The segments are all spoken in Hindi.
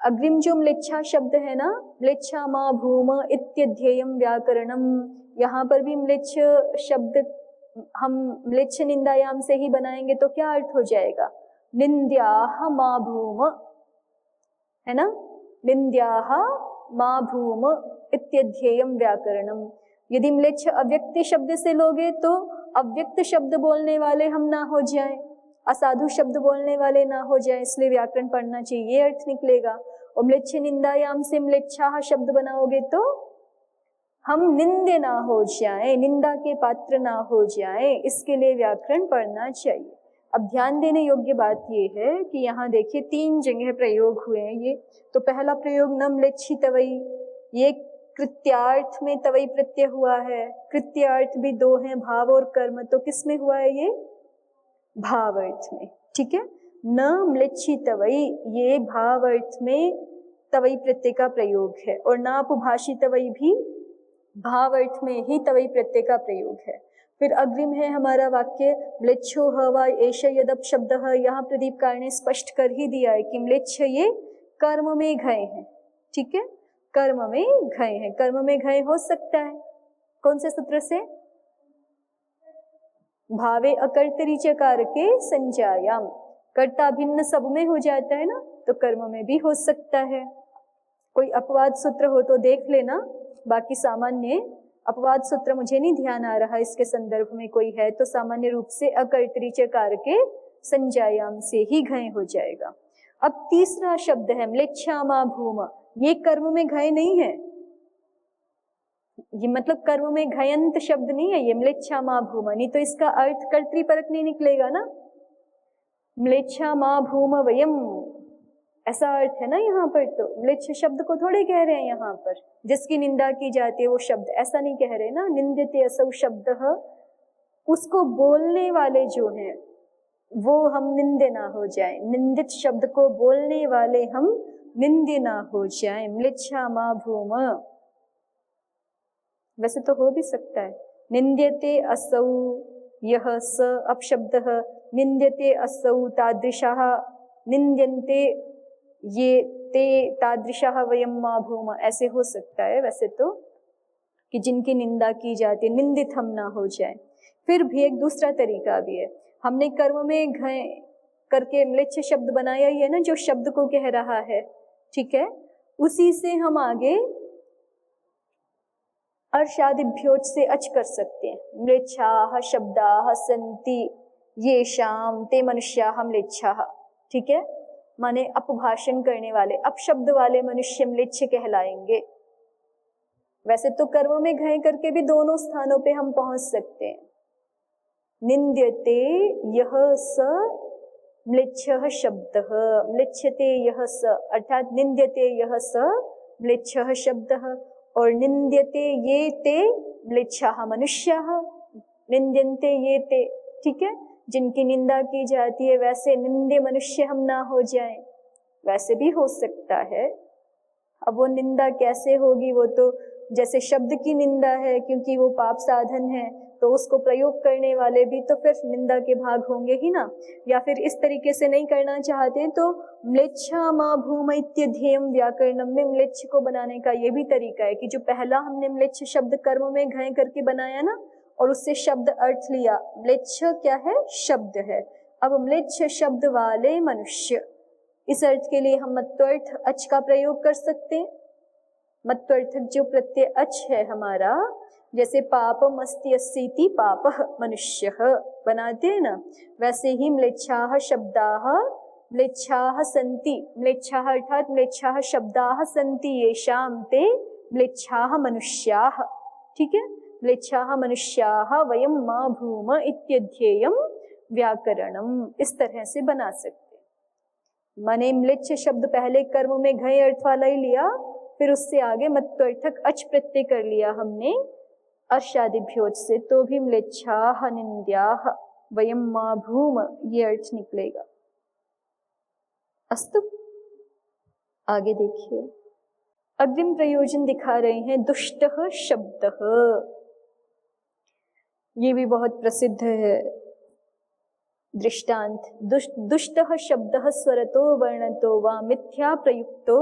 अग्रिम जो म्लेच्छा शब्द है ना, म्लेच्छा मा भूम इत्यध्येयम व्याकरणम, यहाँ पर भी म्लेच्छ शब्द हम म्लेच्छ निंदायाम से ही बनाएंगे तो क्या अर्थ हो जाएगा? निंद्याह मा भूम, है ना, निंद्याह मा भूम इत्यध्येयम व्याकरणम। यदि म्लेच्छ अव्यक्त शब्द से लोगे तो अव्यक्त शब्द बोलने वाले हम ना हो जाएं, असाधु शब्द बोलने वाले ना हो जाएं, इसलिए व्याकरण पढ़ना चाहिए, ये अर्थ निकलेगा। और म्लेच्छ निंदायाम से म्लेच्छा शब्द बनाओगे तो हम निंदे ना हो जाएं, निंदा के पात्र ना हो जाएं, इसके लिए व्याकरण पढ़ना चाहिए। अब ध्यान देने योग्य बात ये है कि यहाँ देखिए 3 जगह प्रयोग हुए हैं ये। तो पहला प्रयोग न म्लेच्छी तवई, ये कृत्यार्थ में तवई प्रत्यय हुआ है। कृत्यार्थ भी 2 हैं, भाव और कर्म, तो किस में हुआ है ये? भाव अर्थ में, ठीक है। न म्लेच्छी तवई, ये भाव अर्थ में तवई प्रत्यय का प्रयोग है। और नापभाषी तवई भी भाव अर्थ में ही तवई प्रत्यय का प्रयोग है। फिर अग्रिम है हमारा वाक्य म्लेच्छो हवा एष यदप शब्द, यहाँ प्रदीपकार ने स्पष्ट कर ही दिया है कि म्लेच्छ ये कर्म में गए हैं, ठीक है, कर्म में गए हैं। कर्म में गए हो सकता है कौन से सूत्र से? भावे अकर्तरी चकार के संज्ञायाम, कर्ता भिन्न सब में हो जाता है ना, तो कर्म में भी हो सकता है। कोई अपवाद सूत्र हो तो देख लेना, बाकी सामान्य अपवाद सूत्र मुझे नहीं ध्यान आ रहा इसके संदर्भ में कोई है तो सामान्य रूप से अकर्तरी चकार के संज्ञायाम से ही घय हो जाएगा। अब तीसरा शब्द है म्लेच्छा मा भूम, ये कर्म में घय नहीं है, ये मतलब कर्म में घयंत शब्द नहीं है ये, म्लेच्छा मा भूम, नहीं तो इसका अर्थ कर्तृपरक नहीं निकलेगा ना। म्लेच्छा मा भूम वयम, ऐसा अर्थ है ना यहाँ पर, तो म्लेच्छ शब्द को थोड़े कह रहे हैं यहाँ पर, जिसकी निंदा की जाती है वो शब्द, ऐसा नहीं कह रहे ना। निंदिते असौ शब्द, उसको बोलने वाले जो हैं वो हम निंदे ना हो जाए, निंदित शब्द को बोलने वाले हम निंदे ना हो जाए। म्लेच्छा मा भूम, वैसे तो हो भी सकता है निंद्यते असौ यह स अपशब्द, निंद्यते असौ तादृशः, निंद्यन्ते ये ते तादृशः वयम मा भूम, ऐसे हो सकता है वैसे तो, कि जिनकी निंदा की जाती है निंदित हम ना हो जाए। फिर भी एक दूसरा तरीका भी है, हमने कर्म में घय करके म्लेच्छ शब्द बनाया ही है ना, जो शब्द को कह रहा है, ठीक है, उसी से हम आगे अर्शादिभ्योच से अच कर सकते हैं। म्लेच्छाः शब्दाः सन्ति येषां ते मनुष्याः म्लेच्छाः, ठीक है, माने अपभाषण करने वाले, अपशब्द वाले मनुष्य म्लेच्छ कहलाएंगे। वैसे तो कर्म में घय करके भी दोनों स्थानों पे हम पहुंच सकते हैं। निंद्यते यह स म्लेच्छः शब्दः, म्लेच्छते यह स, अर्थात निंद्यते यह स म्लेच्छः शब्दः, और निंद्यते ये ते म्लेच्छाः मनुष्याः, निंद्यन्ते ये ते, ठीक है, जिनकी निंदा की जाती है वैसे निंदे मनुष्य हम ना हो जाएं, वैसे भी हो सकता है। अब वो निंदा कैसे होगी, वो तो जैसे शब्द की निंदा है क्योंकि वो पाप साधन है तो उसको प्रयोग करने वाले भी तो फिर निंदा के भाग होंगे ही ना। या फिर इस तरीके से नहीं करना चाहते तो म्लेच्छा मा भूम इत्यध्येयम व्याकरणम में म्लेच्छ को बनाने का ये भी तरीका है कि जो पहला हमने म्लेच्छ शब्द कर्म में घय करके बनाया ना और उससे शब्द अर्थ लिया, म्लेच्छ क्या है? शब्द है। अब म्लेच्छ शब्द वाले मनुष्य, इस अर्थ के लिए हम मत्वर्थ अच का प्रयोग कर सकते हैं। मत्वर्थक जो प्रत्यय अच है हमारा, जैसे पापम अस्ति अस्सीति पापः मनुष्यः बनाते हैं ना, वैसे ही म्लेच्छाः शब्दाः म्लेच्छाः सन्ति, म्लेच्छाः अर्थात म्लेच्छाः शब्दाः सन्ति येषां ते म्लेच्छाः मनुष्याः, ठीक है, म्लेच्छाः मनुष्याः वयम मा भूम इत्यध्येयम व्याकरणम, इस तरह से बना सकते। माने म्लेच्छ शब्द पहले कर्म में घय अर्थ वाला ही लिया, फिर उससे आगे मत्वर्थक अच प्रत्यय कर लिया हमने अर्शादिभ्योच से, तो भी म्लेच्छाः निंद्याः वयम मा भूम ये अर्थ निकलेगा। अस्तु, आगे देखिए, अग्रिम प्रयोजन दिखा रहे हैं दुष्टः शब्दः। ये भी बहुत प्रसिद्ध है, दृष्टांत दुष्टः शब्दः स्वरतो वर्णतो वा मिथ्या प्रयुक्तो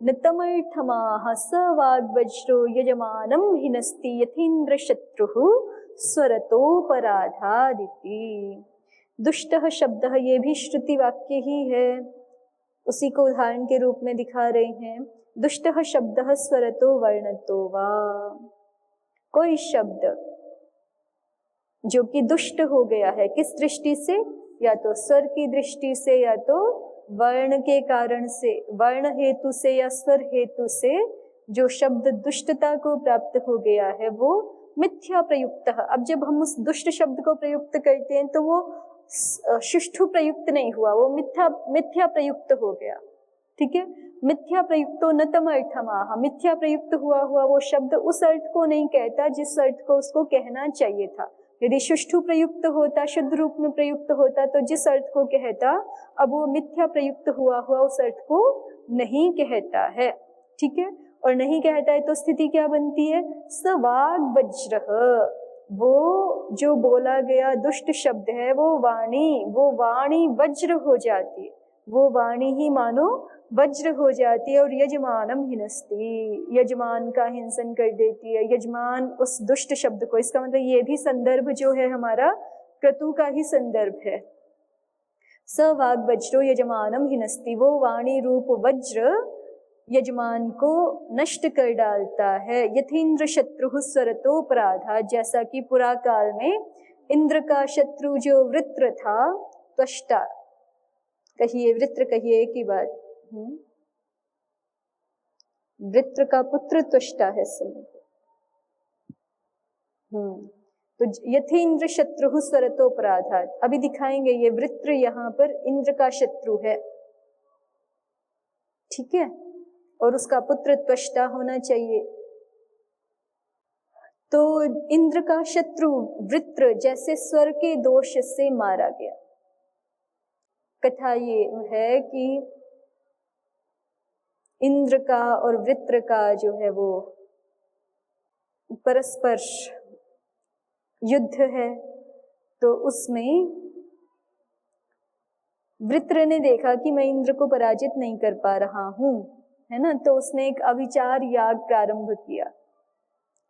नतमर्थमाः स वाग्वज्रो यजमानं हिनस्ति यथेन्द्र शत्रुः स्वरतोपराधादिति। दुष्टः शब्दः ये भी श्रुति वाक्य ही है, उसी को उदाहरण के रूप में दिखा रहे हैं। दुष्टः शब्दः स्वरतो वर्णतो वा, कोई शब्द जो कि दुष्ट हो गया है, किस दृष्टि से, या तो स्वर की दृष्टि से या तो वर्ण के कारण से, वर्ण हेतु से या स्वर हेतु से जो शब्द दुष्टता को प्राप्त हो गया है वो मिथ्या प्रयुक्त। अब जब हम उस दुष्ट शब्द को प्रयुक्त करते हैं तो वो सुष्ठु प्रयुक्त नहीं हुआ, वो मिथ्या प्रयुक्त हो गया। ठीक है, मिथ्या प्रयुक्तो न तम अर्थमाह, मिथ्या प्रयुक्त हुआ वो शब्द उस अर्थ को नहीं कहता जिस अर्थ को उसको कहना चाहिए था। यदि सुष्ठु प्रयुक्त होता, शुद्ध रूप में प्रयुक्त होता तो जिस अर्थ को कहता, अब वो मिथ्या प्रयुक्त हुआ उस अर्थ को नहीं कहता है। ठीक है, और नहीं कहता है तो स्थिति क्या बनती है, स वाग वज्रः, वो जो बोला गया दुष्ट शब्द है वो वाणी वज्र हो जाती है, वो वाणी ही मानो वज्र हो जाती है और यजमानम हिनस्ति, यजमान का हिंसन कर देती है, यजमान उस दुष्ट शब्द को। इसका मतलब ये भी संदर्भ जो है हमारा क्रतु का ही संदर्भ है। स वाग वज्रो यजमानम हिनस्ति, वो वाणी रूप वज्र यजमान को नष्ट कर डालता है। यथेन्द्र शत्रु स्वरतोपराधा, जैसा कि पुरा काल में इंद्र का शत्रु जो वृत्र था, त्वष्टा, कहिए वृत्र, कहिए एक ही बात, वृत्र का पुत्र त्वष्टा है समय। तो यथेन्द्र शत्रु स्वरतोपराधात, अभी दिखाएंगे ये वृत्र यहाँ पर इंद्र का शत्रु है। ठीक है, और उसका पुत्र त्वष्टा होना चाहिए। तो इंद्र का शत्रु वृत्र जैसे स्वर के दोष से मारा गया। कथा ये है कि इंद्र का और वृत्र का जो है वो परस्पर युद्ध है, तो उसमें वृत्र ने देखा कि मैं इंद्र को पराजित नहीं कर पा रहा हूं, है ना, तो उसने एक अभिचार याग प्रारंभ किया।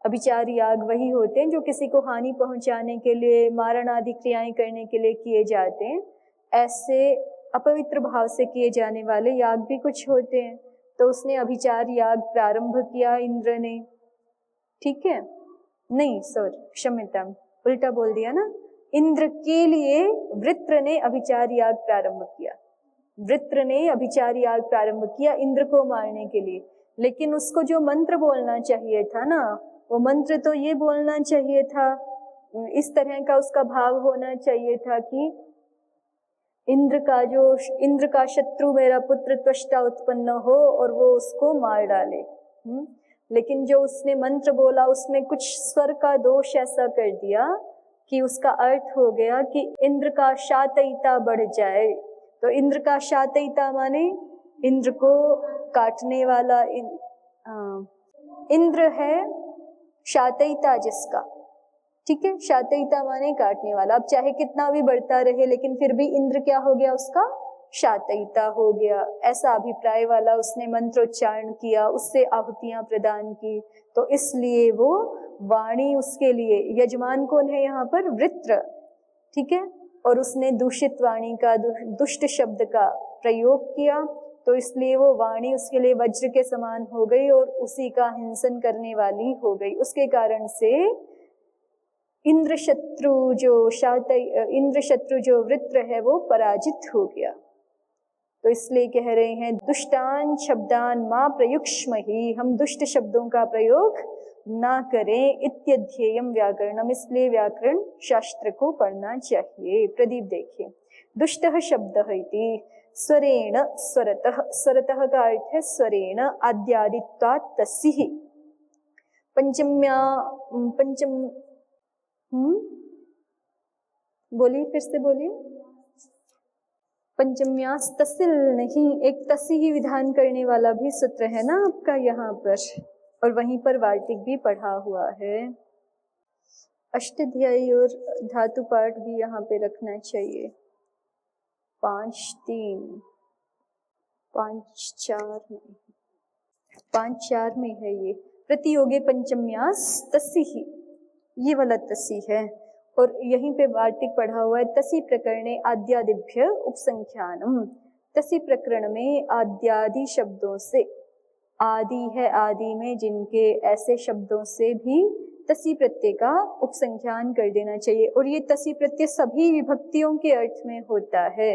अभिचार याग वही होते हैं जो किसी को हानि पहुंचाने के लिए, मारण आदि क्रियाएं करने के लिए किए जाते हैं। ऐसे अपवित्र भाव से किए जाने वाले याग भी कुछ होते हैं। तो उसने अभिचार याग प्रारंभ किया इंद्र ने। ठीक है, नहीं सॉरी, क्षम्यता, उल्टा बोल दिया ना। इंद्र के लिए वृत्र ने अभिचार याग प्रारंभ किया। वृत्र ने अभिचार याग प्रारंभ किया इंद्र को मारने के लिए, लेकिन उसको जो मंत्र बोलना चाहिए था ना, वो मंत्र तो ये बोलना चाहिए था, इस तरह का उसका भाव होना चाहिए था कि इंद्र का शत्रु मेरा पुत्र त्वष्टा उत्पन्न हो और वो उसको मार डाले। लेकिन जो उसने मंत्र बोला उसमें कुछ स्वर का दोष ऐसा कर दिया कि उसका अर्थ हो गया कि इंद्र का शातयिता बढ़ जाए। तो इंद्र का शातयिता माने इंद्र को काटने वाला, इंद्र है शातयिता जिसका। ठीक है, शातयिता माने काटने वाला। अब चाहे कितना भी बढ़ता रहे लेकिन फिर भी इंद्र क्या हो गया, उसका शातयिता हो गया, ऐसा अभिप्राय वाला उसने मंत्रोच्चारण किया, उससे आहुतियां प्रदान की। तो इसलिए वो वाणी उसके लिए, यजमान कौन है यहाँ पर, वृत्र। ठीक है, और उसने दूषित वाणी का, दुष्ट शब्द का प्रयोग किया, तो इसलिए वो वाणी उसके लिए वज्र के समान हो गई और उसी का हिंसन करने वाली हो गई। उसके कारण से इंद्र शत्रु जो वृत्र है वो पराजित हो गया। तो इसलिए कह रहे हैं दुष्टान शब्दान मां प्रयुक्ष्महि, हम दुष्ट शब्दों का प्रयोग ना करें। इत्यध्येयम व्याकरणम, इसलिए व्याकरण शास्त्र को पढ़ना चाहिए। प्रदीप देखिए, दुष्टः शब्दः इति स्वरेण स्वरतः, स्वरतः का अर्थ है स्वरेण, आद्यादित्वात् तस्सिः, पंचम बोलिए, फिर से बोलिए। पंचम्यास तसिल नहीं, एक तसी ही विधान करने वाला भी सूत्र है ना आपका यहाँ पर, और वहीं पर वार्तिक भी पढ़ा हुआ है। अष्टाध्यायी और धातु पाठ भी यहाँ पे रखना चाहिए। 5 3 5 4 में, 5 4 में है ये। प्रतियोगे पंचम्यास तसी ही, ये वाला तसी है। और यहीं पे वार्तिक पढ़ा हुआ है, तसी प्रकरणे आद्यादिभ्य उपसंख्यानम। तसी प्रकरण में आद्यादि शब्दों से, आदि है आदि में जिनके, ऐसे शब्दों से भी तसी प्रत्यय का उपसंख्यान कर देना चाहिए। और ये तसी प्रत्यय सभी विभक्तियों के अर्थ में होता है।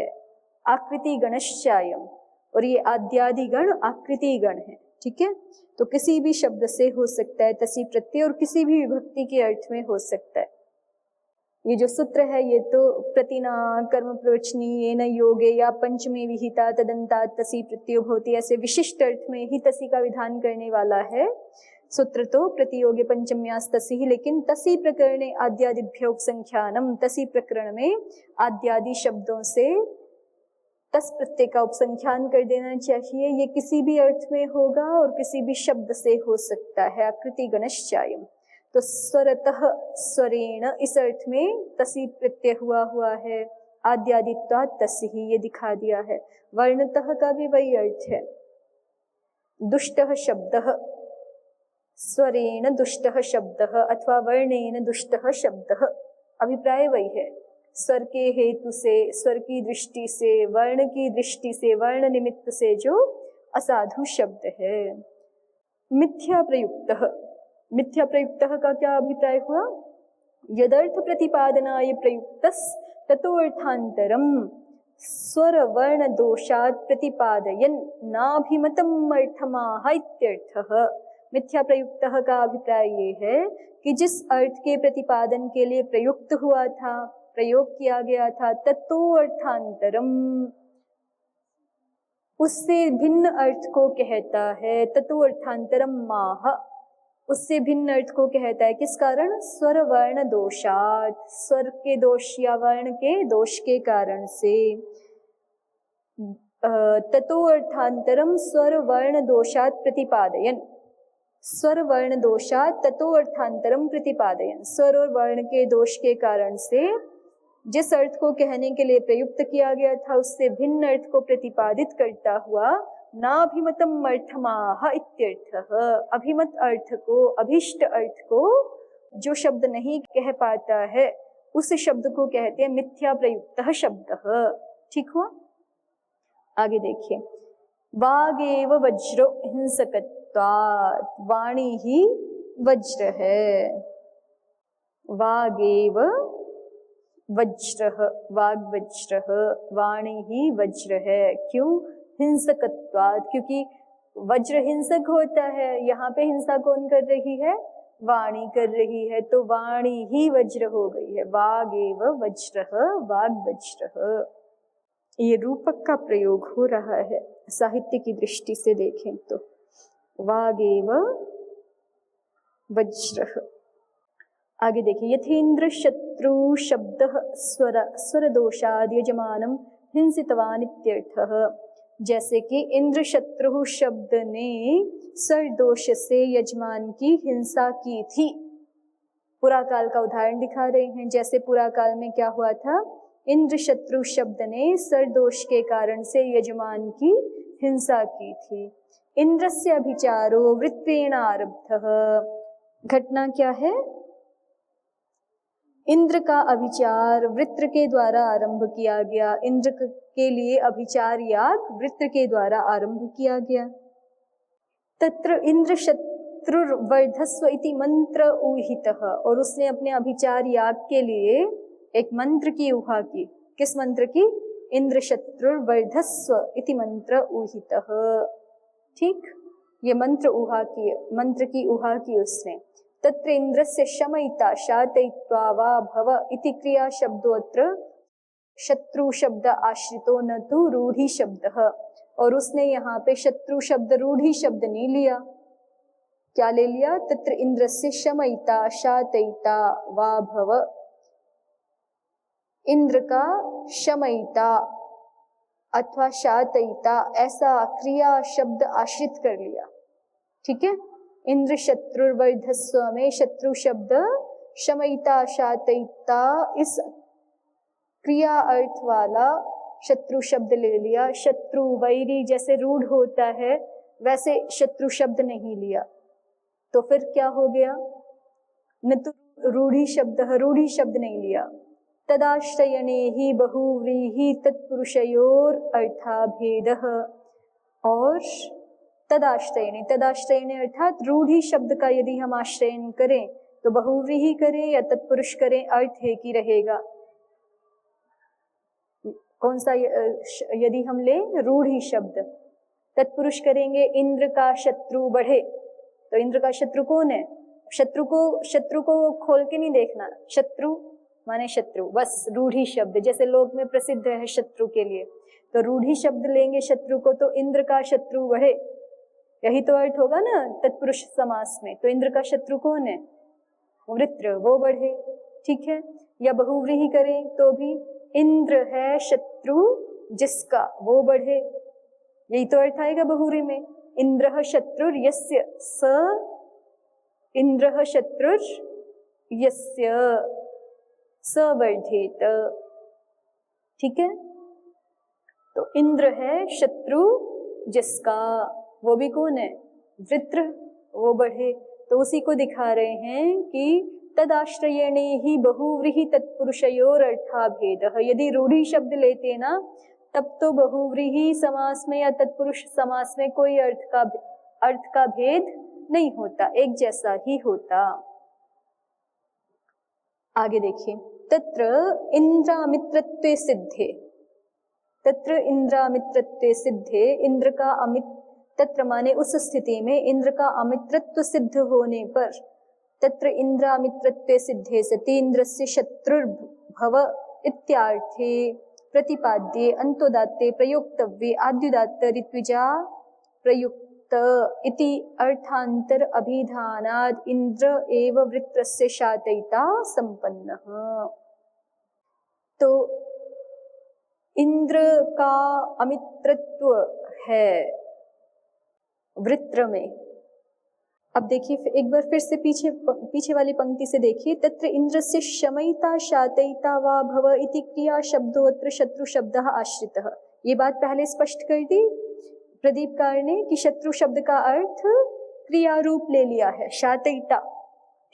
आकृति गणश्चायम, और ये आद्यादि गण आकृति गण है, ठीक है। तो किसी भी शब्द से हो सकता है तसी प्रत्यय, और किसी भी विभक्ति के अर्थ में हो सकता है। ये जो सूत्र है ये तो प्रतिना कर्म प्रवचनीय न योगे या पंचमी विहिता तदंता तसी प्रत्ययो भवति, ऐसे विशिष्ट अर्थ में ही तसी का विधान करने वाला है सूत्र तो प्रतियोगे पंचम्यास तसी ही। लेकिन तसी प्रकरणे आद्यादिभ्य उपसंख्यानम, तसी प्रकरण में आद्यादि शब्दों से तस प्रत्यय का उपसंख्यान कर देना चाहिए। ये किसी भी अर्थ में होगा और किसी भी शब्द से हो सकता है। आकृति गणश्चायम, तो स्वरतः स्वरेण, इस अर्थ में तसी प्रत्यय हुआ है। आद्यादित्वात् तसी ही, ये दिखा दिया है। वर्णतः का भी वही अर्थ है। दुष्टः शब्दः, स्वरेण दुष्टः शब्दः अथवा वर्णेन दुष्टः शब्दः, अभिप्राय वही है। स्वर के हेतु से, स्वर की दृष्टि से, वर्ण की दृष्टि से, वर्ण निमित्त से जो असाधु शब्द है। मिथ्या प्रयुक्तः, मिथ्या प्रयुक्तः का क्या अभिप्राय हुआ? यदर्थ प्रतिपादनाय प्रयुक्तस् ततोर्थान्तरम स्वर वर्ण दोषात् प्रतिपादयन् नाभिमतम् अर्थमाह इत्यर्थः। मिथ्या प्रयुक्तः का अभिप्राय ये है कि जिस अर्थ के प्रतिपादन के लिए प्रयुक्त हुआ था, प्रयोग किया गया था, ततो अर्थांतरम, उससे भिन्न अर्थ को कहता है। ततो अर्थांतरम माह, उससे भिन्न अर्थ को कहता है। किस कारण? स्वर वर्ण दोषात्, स्वर के दोष या वर्ण के दोष के कारण से। ततो अर्थांतरम स्वर वर्ण दोषात् प्रतिपादयन्, स्वर वर्ण दोषात् ततो अर्थांतरम प्रतिपादयन्, स्वर और वर्ण के दोष के कारण से जिस अर्थ को कहने के लिए प्रयुक्त किया गया था उससे भिन्न अर्थ को प्रतिपादित करता हुआ नाभिमतम अर्थमाह इत्यर्थः। अभिमत अर्थ को, अभिष्ट अर्थ को जो शब्द नहीं कह पाता है उस शब्द को कहते हैं मिथ्या प्रयुक्तः शब्दः। ठीक हुआ? आगे देखिए, वागेव वज्रो हिंसकत्वात्, वाणी ही वज्र है। वागेव वज्रः, वाग वज्रः, वाणी ही वज्र है। क्यों? हिंसकत्वात्, क्योंकि वज्र हिंसक होता है। यहाँ पे हिंसा कौन कर रही है? वाणी कर रही है, तो वाणी ही वज्र हो गई है। वागेव वज्रः, वाग वज्रः, ये रूपक का प्रयोग हो रहा है। साहित्य की दृष्टि से देखें तो वागेव वज्रः। आगे देखिए, यथेन्द्र शत्रु शब्द स्वर दोषाद यजमानम हिंसितवान इत्यर्थः। जैसे कि इंद्र शत्रु शब्द ने स्वर दोष से यजमान की हिंसा की थी। पुरा काल का उदाहरण दिखा रहे हैं। जैसे पुरा काल में क्या हुआ था? इंद्र शत्रु शब्द ने स्वर दोष के कारण से यजमान की हिंसा की थी। इंद्रस्य अभिचारो वृत्तेन आरब्धः। घटना क्या है? इंद्र का अभिचार वृत्र के द्वारा आरंभ किया गया। इंद्र के लिए अभिचार याग वृत्र के द्वारा आरंभ किया गया। तत्र इंद्र शत्रुर्वर्धस्व इति मंत्र ऊहितः, और उसने अपने अभिचार याग के लिए एक मंत्र की ऊहा की। किस मंत्र की? इंद्र शत्रुर्वर्धस्व इति मंत्र ऊहितः। ठीक, ये मंत्र की ऊहा की उसने। तत्र इंद्रस्य शमयिता शातयित्वा वा भव इति क्रिया शब्दोत्र शत्रु शब्द आश्रितो न तु रूढ़ी शब्दः। और उसने यहाँ पे शत्रु शब्द रूढ़ी शब्द नहीं लिया। क्या ले लिया? तत्र इंद्रस्य शमयिता शातयिता वा भव, इंद्र का शमयिता अथवा शातयिता ऐसा क्रिया शब्द आश्रित कर लिया। ठीक है, इंद्र शत्रुर्वर्धस्व में शत्रु शब्द शमयिता शातयिता इस क्रिया अर्थ वाला शत्रु शब्द ले लिया। शत्रु वैरी जैसे रूढ़ होता है वैसे शत्रु शब्द नहीं लिया, तो फिर क्या हो गया, न तो रूढ़ी शब्द नहीं लिया। तदाश्रयणे ही बहुव्रीहि तत्पुरुषयोर अर्थाभेदः, और तदाश्रयणे अर्थात रूढ़ी शब्द का यदि हम आश्रयन करें तो बहुव्रीहि करें या तत्पुरुष करें, अर्थ एक ही रहेगा। कौन सा, यदि हम ले रूढ़ी शब्द, तत्पुरुष करेंगे इंद्र का शत्रु बढ़े, तो इंद्र का शत्रु कौन है? शत्रु को खोल के नहीं देखना, शत्रु माने शत्रु, बस रूढ़ी शब्द, जैसे लोक में प्रसिद्ध है शत्रु के लिए, तो रूढ़ी शब्द लेंगे शत्रु को, तो इंद्र का शत्रु बढ़े, यही तो अर्थ होगा ना तत्पुरुष समास में। तो इंद्र का शत्रु कौन है? वृत्र, वो बढ़े, ठीक है। या बहुव्रीहि करें तो भी इंद्र है शत्रु जिसका, वो बढ़े, यही तो अर्थ आएगा बहुव्रीहि में। इंद्रः शत्रुर यस्य, स इंद्रः शत्रुर यस्य स वर्धेत, ठीक है। तो इंद्र है शत्रु जिसका, वो भी कौन है? वृत्र, वो बढ़े। तो उसी को दिखा रहे हैं कि तदाश्रयणे ही बहुव्रीहि तत्पुरुषयोर अर्थाभेदः। यदि रूढ़ी शब्द लेते ना तब तो बहुव्रीहि समास में या तत्पुरुष समास में कोई अर्थ का भेद नहीं होता, एक जैसा ही होता। आगे देखिए, तत्र इंद्रामित्रत्वे सिद्धे, तत्र इंद्रामित्रत्वे सिद्धे, इंद्र का अमित, तत्र माने उस स्थिति में इंद्र का अमित्रत्व सिद्ध होने पर, तत्र इंद्रामित्रत्वे सिद्धे सति इंद्रस्य शत्रुर्भव इत्यार्थे प्रतिपाद्ये अंतोदात्ते प्रयोक्तव्ये आद्युदात्त ऋत्विजा प्रयुक्त इति अर्थांतर अभिधानाद इंद्र एव वृत्रस्य शातयिता संपन्नः। तो इंद्र का अमित्रत्व है वृत्र में। अब देखिए एक बार फिर से पीछे वाली पंक्ति से देखिए, तत्र इंद्रस्य शमयिता शातयिता वा भव इति क्रिया शब्दोत्र शत्रु शब्दः आश्रितः। ये बात पहले स्पष्ट कर दी प्रदीपकार ने कि शत्रु शब्द का अर्थ क्रिया रूप ले लिया है, शातयिता,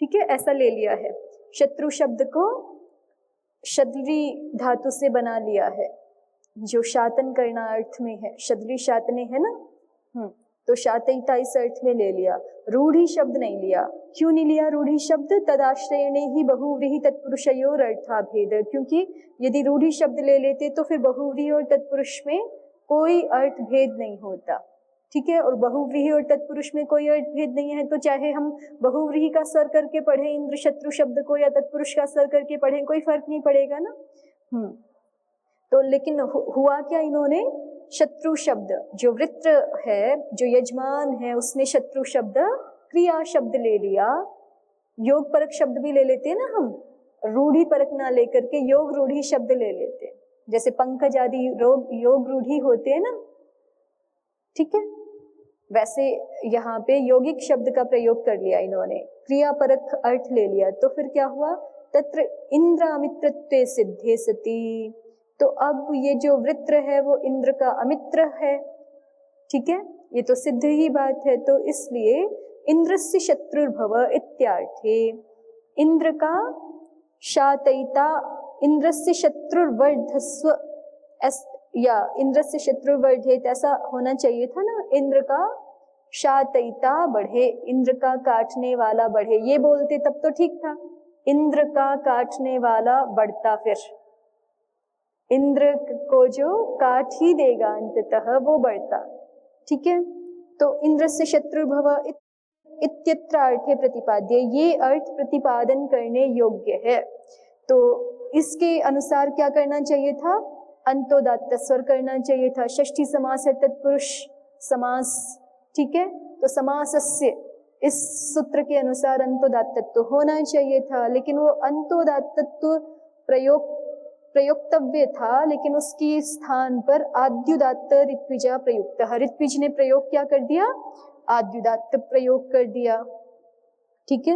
ठीक है, ऐसा ले लिया है। शत्रु शब्द को शद्री धातु से बना लिया है, जो शातन करना अर्थ में है, शद्री शातने है ना, तो शातयिता इस अर्थ में ले लिया, रूढ़ी शब्द नहीं लिया। क्यों नहीं लिया रूढ़ी शब्द? तदाश्रयणे ही बहुव्रीहि तत्पुरुषयोर अर्थाभेद, क्योंकि यदि रूढ़ी शब्द ले लेते तो फिर बहुव्रीहि और तत्पुरुष में कोई अर्थ भेद नहीं होता, ठीक है। और बहुव्रीहि और तत्पुरुष में कोई अर्थ भेद नहीं है, तो चाहे हम बहुव्रीहि का स्वर करके पढ़े इंद्र शत्रु शब्द को या तत्पुरुष का स्वर करके पढ़े, कोई फर्क नहीं पड़ेगा ना। तो लेकिन हुआ क्या, इन्होंने शत्रु शब्द, जो वृत्र है, जो यजमान है, उसने शत्रु शब्द क्रिया शब्द ले लिया। योग परक शब्द भी ले लेते हैं ना हम, रूढ़ी परक ना लेकर के योग रूढ़ी शब्द ले लेते हैं, जैसे पंकज आदि योग रूढ़ी होते हैं ना, ठीक है। वैसे यहाँ पे यौगिक शब्द का प्रयोग कर लिया इन्होंने, क्रिया परक अर्थ ले लिया, तो फिर क्या हुआ, तत्र इंद्रामित्रत्वे सिद्धे सति। तो अब ये जो वृत्र है वो इंद्र का अमित्र है, ठीक है, ये तो सिद्ध ही बात है। तो इसलिए इंद्रस्य शत्रुर्भव इत्यार्थे, इंद्र का शातयिता, इंद्रस्य शत्रुर्वर्धस्व, या इंद्रस्य शत्रुर्वर्धेत, ऐसा होना चाहिए था ना, इंद्र का शातयिता बढ़े, इंद्र का काटने वाला बढ़े, ये बोलते तब तो ठीक था। इंद्र का काटने वाला बढ़ता, फिर इंद्र को जो काट ही देगा अंततः वो बढ़ता, ठीक है। तो इंद्र से शत्रुर्भव इत्यत्र अर्थे प्रतिपाद्य, ये अर्थ प्रतिपादन करने योग्य है। तो इसके अनुसार क्या करना चाहिए था, अंतोदात्त स्वर करना चाहिए था। षष्ठी समास है तत्पुरुष समास, ठीक है, तो समासस्य इस सूत्र के अनुसार अंतोदात्तत्व होना चाहिए था, लेकिन वो अंतोदात्तत्व प्रयोक्तव्य था, लेकिन उसकी स्थान पर आद्युदात्त ऋत्विजा प्रयुक्त, ऋत्विज ने प्रयोग क्या कर दिया, आद्युदात्त प्रयोग कर दिया, ठीक है।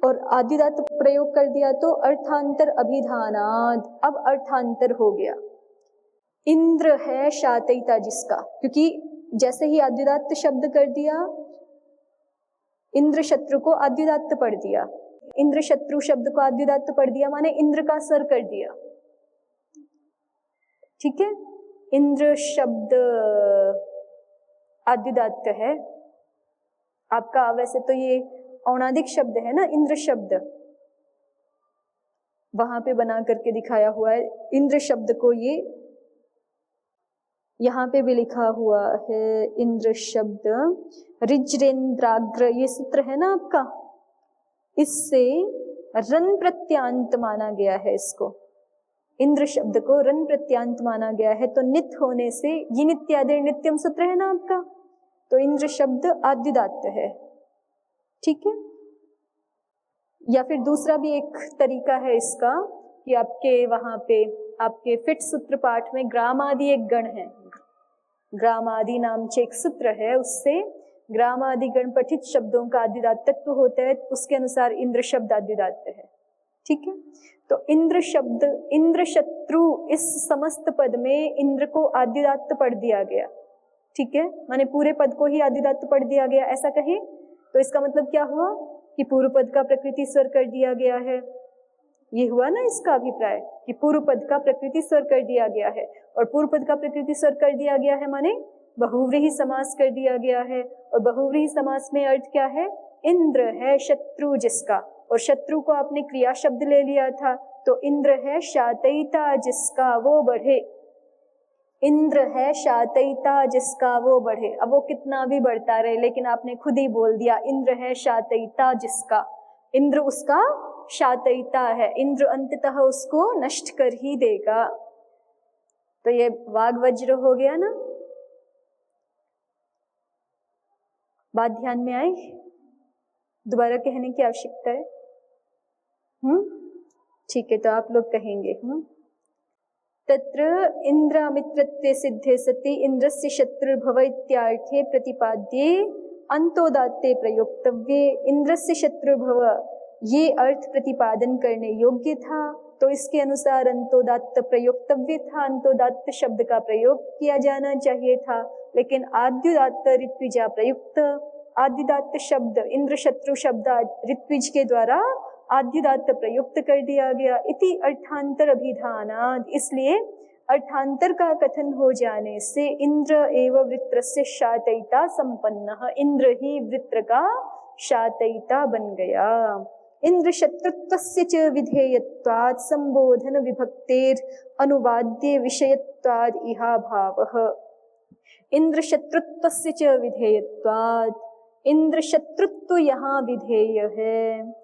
और आद्युदात्त प्रयोग कर दिया तो अर्थांतर अभिधानाद, अब अर्थांतर हो गया। इंद्र है शातयिता जिसका, क्योंकि जैसे ही आद्युदात्त शब्द कर दिया, इंद्र शत्रु को आद्युदात्त पढ़ दिया, इंद्र शत्रु शब्द को आद्युदात्त पढ़ दिया माने इंद्र का सर कर दिया। ठीक है, इंद्र शब्द आद्युदात्त है आपका। वैसे तो ये औणादिक शब्द है ना इंद्र शब्द, वहां पे बना करके दिखाया हुआ है इंद्र शब्द को, ये यहाँ पे भी लिखा हुआ है इंद्र शब्द ऋज्रेंद्राग्र, ये सूत्र है ना आपका, इससे रन प्रत्यांत माना गया है इसको, इंद्र शब्द को रन प्रत्यांत माना गया है। तो नित होने से ये नित्यादि नित्यम सूत्र है ना आपका, तो इंद्र शब्द आद्युदात्त है। ठीक है, या फिर दूसरा भी एक तरीका है इसका कि आपके वहां पे आपके फिट सूत्र पाठ में ग्रामादि एक गण है, ग्रामादि नाम से एक सूत्र है, उससे ग्रामादि गण पठित शब्दों का आद्युदात्तत्व होता है, उसके अनुसार इंद्र शब्द आद्युदात्त है। ठीक है, तो इंद्र शब्द इंद्र शत्रु इस समस्त पद में इंद्र को आद्युदात्त पढ़ दिया गया। ठीक है, माने पूरे पद को ही आद्युदात्त पढ़ दिया गया ऐसा कहे तो इसका मतलब क्या हुआ कि पूर्व पद का प्रकृति स्वर कर दिया गया है। ये हुआ ना इसका अभिप्राय कि पूर्व पद का प्रकृति स्वर कर दिया गया है, और पूर्व पद का प्रकृति स्वर कर दिया गया है माने बहुव्रीहि समास कर दिया गया है, और बहुव्रीहि समास में अर्थ क्या है, इंद्र है शत्रु जिसका, और शत्रु को आपने क्रिया शब्द ले लिया था, तो इंद्र है शातयिता जिसका वो बढ़े, इंद्र है शातयिता जिसका वो बढ़े। अब वो कितना भी बढ़ता रहे, लेकिन आपने खुद ही बोल दिया इंद्र है शातयिता जिसका, इंद्र उसका शातयिता है, इंद्र अंततः उसको नष्ट कर ही देगा। तो ये वाग वज्र हो गया ना, बात ध्यान में आई, दोबारा कहने की आवश्यकता है? ठीक है, तो आप लोग कहेंगे तत्र इंद्रामित्रत्वे सिद्धे सति इंद्रस्य शत्रुर्भव इत्यार्थे प्रतिपाद्ये अंतोदात्ते प्रयोक्तव्ये इंद्रस्य शत्रुर्भव ये अर्थ प्रतिपादन करने योग्य था, तो इसके अनुसार अंतोदात्त प्रयोक्तव्य था, अंतोदात्त शब्द का प्रयोग किया जाना चाहिए था, लेकिन आद्युदात्त ऋत्विजा प्रयुक्त, आद्युदात्त शब्द इंद्र शत्रु शब्द ऋत्विज के द्वारा आद्युदात्त प्रयुक्त कर दिया गया। इति अर्थांतर अभिधानात्, इसलिए अर्थांतर का कथन हो जाने से इंद्र एव वृत्रस्य शातयिता संपन्नः, इंद्र ही वृत्र का शातयिता बन गया। इंद्र शत्रुत्वस्य च विधेयत्वात् संबोधन विभक्तेर अनुवाद्य विषयत्वात् इहा भावः। इंद्र शत्रुत्वस्य च विधेयत्वात्, इंद्र शत्रुत्व यहाँ विधेय है,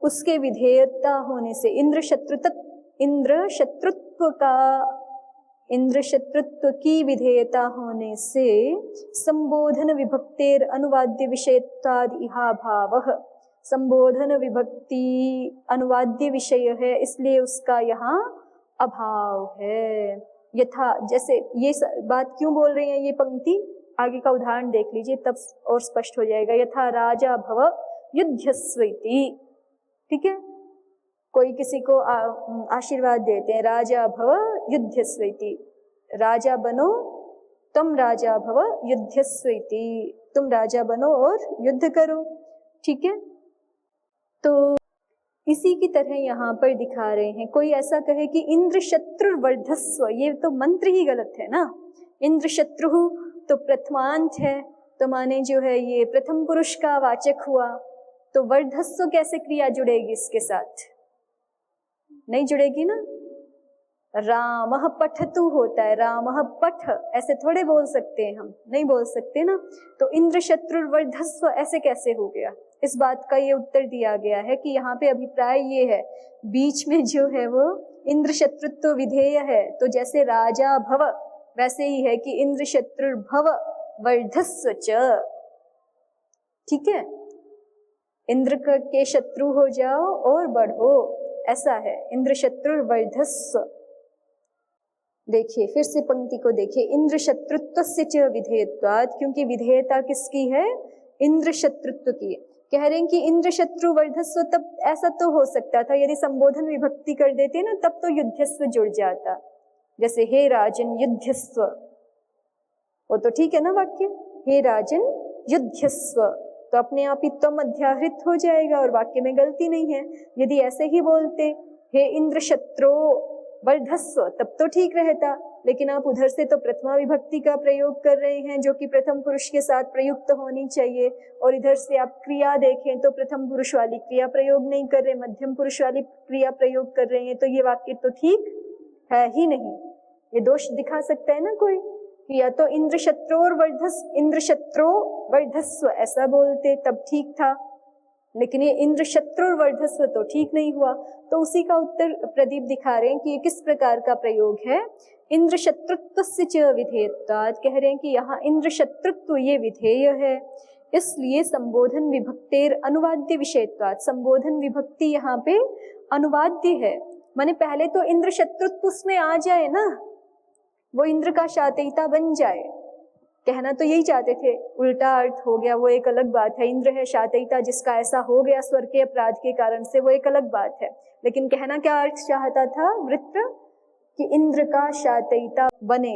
उसके विधेयता होने से, इंद्र शत्रुत्व की विधेयता होने से संबोधन विभक्तेर अनुवाद्य विषयत्वाद इहा भावः, संबोधन विभक्ति अनुवाद्य विषय है इसलिए उसका यहाँ अभाव है। यथा, जैसे ये बात क्यों बोल रहे हैं, ये पंक्ति आगे का उदाहरण देख लीजिए तब और स्पष्ट हो जाएगा। यथा राजा भव युध्यस्वैति, ठीक है, कोई किसी को आशीर्वाद देते हैं, राजा भव युध्यस्वैति, राजा बनो, तुम राजा भव युध्यस्वैति, तुम राजा बनो और युद्ध करो। ठीक है, तो इसी की तरह यहाँ पर दिखा रहे हैं। कोई ऐसा कहे कि इंद्र शत्रु वर्धस्व, ये तो मंत्र ही गलत है ना। इंद्र शत्रु तो प्रथमांत है, तो माने जो है ये प्रथम पुरुष का वाचक हुआ, तो वर्धस्व कैसे क्रिया जुड़ेगी इसके साथ? नहीं जुड़ेगी ना। रामः पठतु होता है, रामः पठ, ऐसे थोड़े बोल सकते हैं हम, नहीं बोल सकते ना। तो इंद्र शत्रु वर्धस्व ऐसे कैसे हो गया? इस बात का ये उत्तर दिया गया है कि यहाँ पे अभिप्राय ये है, बीच में जो है वो इंद्र शत्रुत्व विधेय है, तो जैसे राजा भव वैसे ही है कि इंद्र शत्रु भव वर्धस्व च। ठीक है, इंद्र के शत्रु हो जाओ और बढ़ो, ऐसा है इंद्र शत्रु वर्धस्व। देखिए फिर से पंक्ति को देखिए, इंद्र शत्रुत्वस्य च विधेयत्वात्, क्योंकि विधेयता किसकी है? इंद्र शत्रुत्व की। कह रहे हैं कि इंद्र शत्रु वर्धस्व, तब ऐसा तो हो सकता था यदि संबोधन विभक्ति कर देते ना, तब तो युद्धस्व जुड़ जाता, जैसे हे राजन युध्यस्व, वो तो ठीक है ना वाक्य, हे राजन युध्यस्व, तो अपने आप ही त्वम अध्याहृत हो जाएगा और वाक्य में गलती नहीं है। यदि ऐसे ही बोलते हे इंद्र शत्रो वर्धस्व, तब तो ठीक रहता, लेकिन आप उधर से तो प्रथमा विभक्ति का प्रयोग कर रहे हैं जो कि प्रथम पुरुष के साथ प्रयुक्त होनी चाहिए, और इधर से आप क्रिया देखें तो प्रथम पुरुष वाली क्रिया प्रयोग नहीं कर रहे, मध्यम पुरुष वाली क्रिया प्रयोग कर रहे हैं, तो ये वाक्य तो ठीक है ही नहीं। ये दोष दिखा सकता है ना कोई कि या तो इंद्र शत्रो वर्धस्व ऐसा बोलते तब ठीक था, लेकिन ये इंद्र शत्रु वर्धस्व तो ठीक नहीं हुआ। तो उसी का उत्तर प्रदीप दिखा रहे हैं कि ये किस प्रकार का प्रयोग है। इंद्र शत्रुत्वस्य च विधेयत्वात्, कह रहे हैं कि यहाँ इंद्र शत्रुत्व ये विधेय है, इसलिए संबोधन विभक्तेर अनुवाद्य विषयत्वात्, संबोधन विभक्ति यहाँ पे अनुवाद्य है, माने पहले तो इंद्र शत्रुत्व उसमें आ जाए ना, वो इंद्र का शातयिता बन जाए। कहना तो यही चाहते थे, उल्टा अर्थ हो गया वो एक अलग बात है। इंद्र है शातयिता जिसका ऐसा हो गया स्वर के अपराध के कारण से, वो एक अलग बात है, लेकिन कहना क्या अर्थ चाहता था वृत्र कि इंद्र का शातयिता बने।